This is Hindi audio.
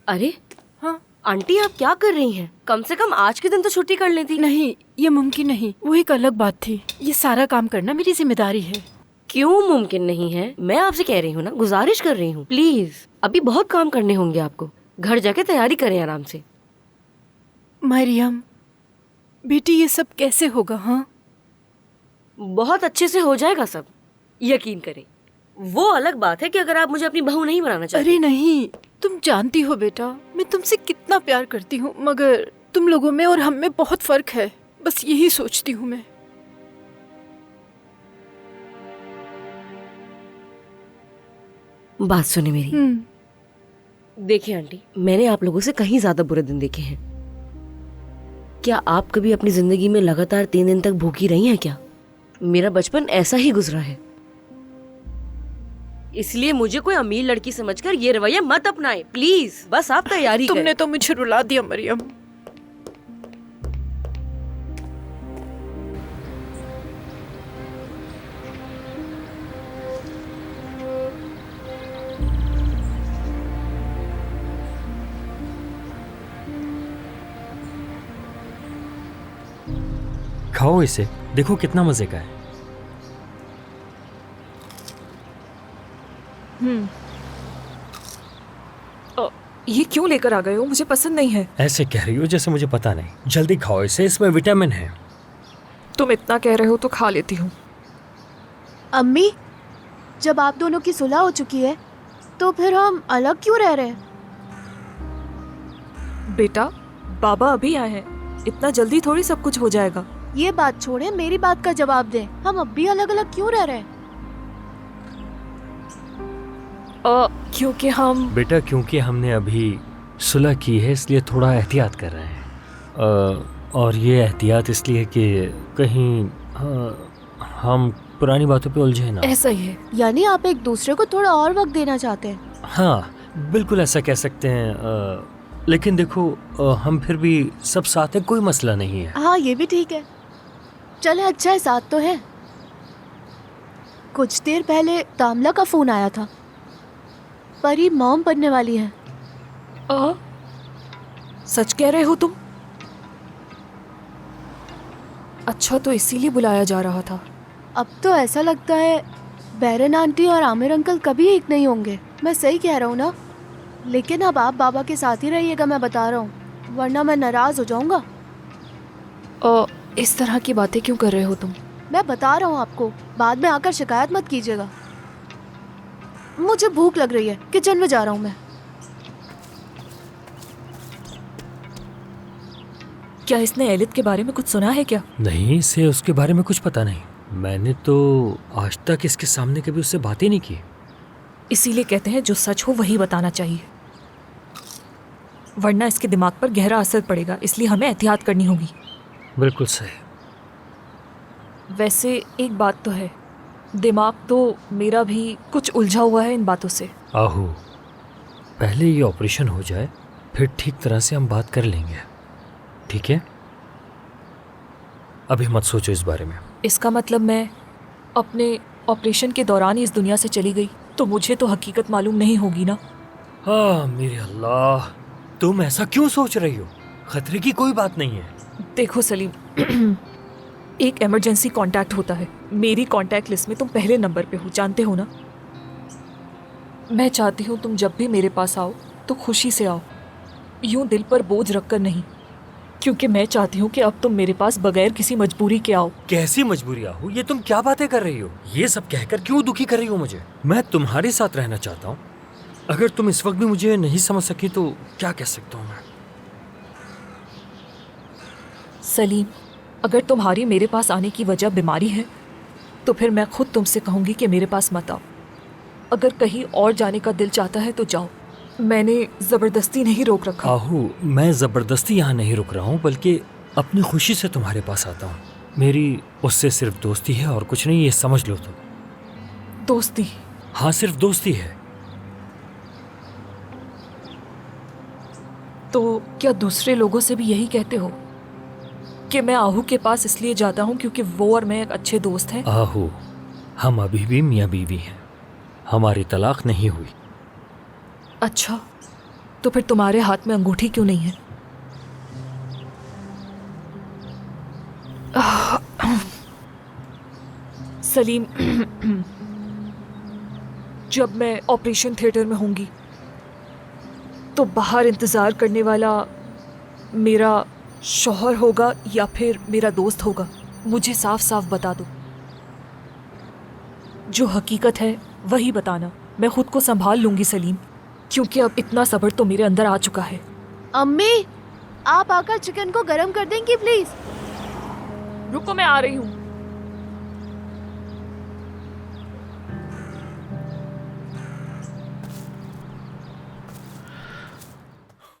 अरे हाँ? आंटी, आप क्या कर रही हैं? कम से कम आज के दिन तो छुट्टी कर लेती। नहीं, ये मुमकिन नहीं। वो एक अलग बात थी। ये सारा काम करना मेरी जिम्मेदारी है। क्यों मुमकिन नहीं है? मैं आपसे कह रही हूँ ना, गुजारिश कर रही हूँ, प्लीज। अभी बहुत काम करने होंगे आपको। घर जाके तैयारी करें आराम से। मरियम बेटी, ये सब कैसे होगा? हाँ, बहुत अच्छे से हो जाएगा सब, यकीन करें। वो अलग बात है कि अगर आप मुझे अपनी बहू नहीं बनाना चाहते। अरे नहीं, तुम जानती हो बेटा, मैं तुमसे कितना प्यार करती हूँ, मगर तुम लोगों में और हम में बहुत फर्क है। बस यही सोचती हूँ मैं। बात सुने मेरी। देखिए आंटी, मैंने आप लोगों से कहीं ज्यादा बुरे दिन देखे हैं। क्या आप कभी अपनी जिंदगी में लगातार 3 दिन तक भूखी रही हैं क्या? मेरा बचपन ऐसा ही गुजरा है। इसलिए मुझे कोई अमीर लड़की समझकर ये रवैया मत अपनाए, प्लीज। बस आप तैयारी करें। तुमने तो मुझे रुला दिया मरियम। खाओ इसे, देखो कितना मजे का है। ये क्यों लेकर आ गए हो? मुझे पसंद नहीं है। ऐसे कह रही हो जैसे मुझे पता नहीं। जल्दी खाओ इसे, इसमें विटामिन है। तुम इतना कह रहे हो तो खा लेती हूँ। अम्मी, जब आप दोनों की सुलह हो चुकी है तो फिर हम अलग क्यों रह रहे हैं? बेटा, बाबा अभी आए हैं, इतना जल्दी थोड़ी सब कुछ हो जाएगा। ये बात छोड़े, मेरी बात का जवाब दें। हम अब भी अलग अलग क्यों रह रहे हैं? क्योंकि हम बेटा, क्योंकि हमने अभी सुलह की है इसलिए थोड़ा एहतियात कर रहे हैं। और ये एहतियात इसलिए कि कहीं हम पुरानी बातों पे उलझे ना। ऐसा ही है। यानी आप एक दूसरे को थोड़ा और वक्त देना चाहते हैं? हाँ, बिल्कुल ऐसा कह सकते हैं। लेकिन देखो, हम फिर भी सब साथ हैं, कोई मसला नहीं है। हाँ, ये भी ठीक है। चले, अच्छा है, साथ तो है। कुछ देर पहले तामला का फोन आया था। परी मॉम बनने वाली है। सच कह रहे हो तुम? अच्छा, तो इसीलिए बुलाया जा रहा था। अब तो ऐसा लगता है बैरन आंटी और आमिर अंकल कभी एक नहीं होंगे। मैं सही कह रहा हूँ ना? लेकिन अब आप बाबा के साथ ही रहिएगा, मैं बता रहा हूँ, वरना मैं नाराज हो जाऊंगा। इस तरह की बातें क्यों कर रहे हो तुम? मैं बता रहा हूँ आपको, बाद में आकर शिकायत मत कीजिएगा। मुझे भूख लग रही है, किचन में जा रहा हूँ मैं। क्या इसने एलित के बारे में कुछ सुना है क्या? नहीं, इसे उसके बारे में कुछ पता नहीं। मैंने तो आज तक इसके सामने कभी उससे बात ही नहीं की। इसीलिए कहते हैं जो सच हो वही बताना चाहिए, वरना इसके दिमाग पर गहरा असर पड़ेगा। इसलिए हमें एहतियात करनी होगी। बिल्कुल सही। वैसे एक बात तो है, दिमाग तो मेरा भी कुछ उलझा हुआ है इन बातों से। आहू, पहले ये ऑपरेशन हो जाए, फिर ठीक तरह से हम बात कर लेंगे, ठीक है? अभी मत सोचो इस बारे में। इसका मतलब मैं अपने ऑपरेशन के दौरान ही इस दुनिया से चली गई तो मुझे तो हकीकत मालूम नहीं होगी ना। हाँ मेरे अल्लाह, तुम ऐसा क्यों सोच रही हो? खतरे की कोई बात नहीं है। देखो सलीम, एक इमरजेंसी कांटेक्ट होता है। मेरी कांटेक्ट लिस्ट में तुम पहले नंबर पे हो, जानते हो ना? मैं चाहती हूँ तुम जब भी मेरे पास आओ तो खुशी से आओ, यूं दिल पर बोझ रखकर नहीं, क्योंकि मैं चाहती हूँ कि अब तुम मेरे पास बगैर किसी मजबूरी के आओ। कैसी मजबूरी आहू? ये तुम क्या बातें कर रही हो? ये सब कहकर क्यों दुखी कर रही हो मुझे? मैं तुम्हारे साथ रहना चाहता हूँ। अगर तुम इस वक्त भी मुझे नहीं समझ सकी तो क्या कह सकता हूँ मैं? सलीम, अगर तुम्हारी मेरे पास आने की वजह बीमारी है तो फिर मैं खुद तुमसे कहूँगी कि मेरे पास मत आओ। अगर कहीं और जाने का दिल चाहता है तो जाओ, मैंने ज़बरदस्ती नहीं रोक रखा। आहू, मैं ज़बरदस्ती यहाँ नहीं रुक रहा हूँ, बल्कि अपनी खुशी से तुम्हारे पास आता हूँ। मेरी उससे सिर्फ दोस्ती है और कुछ नहीं, ये समझ लो तुम। दोस्ती? हाँ, सिर्फ दोस्ती है। तो क्या दूसरे लोगों से भी यही कहते हो कि मैं आहू के पास इसलिए जाता हूँ क्योंकि वो और मैं एक अच्छे दोस्त हैं? आहू, हम अभी भी मियाँ बीवी हैं, हमारी तलाक नहीं हुई। अच्छा, तो फिर तुम्हारे हाथ में अंगूठी क्यों नहीं है? सलीम, जब मैं ऑपरेशन थिएटर में होंगी तो बाहर इंतज़ार करने वाला मेरा शौहर होगा या फिर मेरा दोस्त होगा? मुझे साफ साफ बता दो। जो हकीकत है वही बताना। मैं खुद को संभाल लूंगी सलीम, क्योंकि अब इतना सब्र तो मेरे अंदर आ चुका है। अम्मी, आप आकर चिकन को गरम कर देंगी प्लीज? रुको, मैं आ रही हूँ।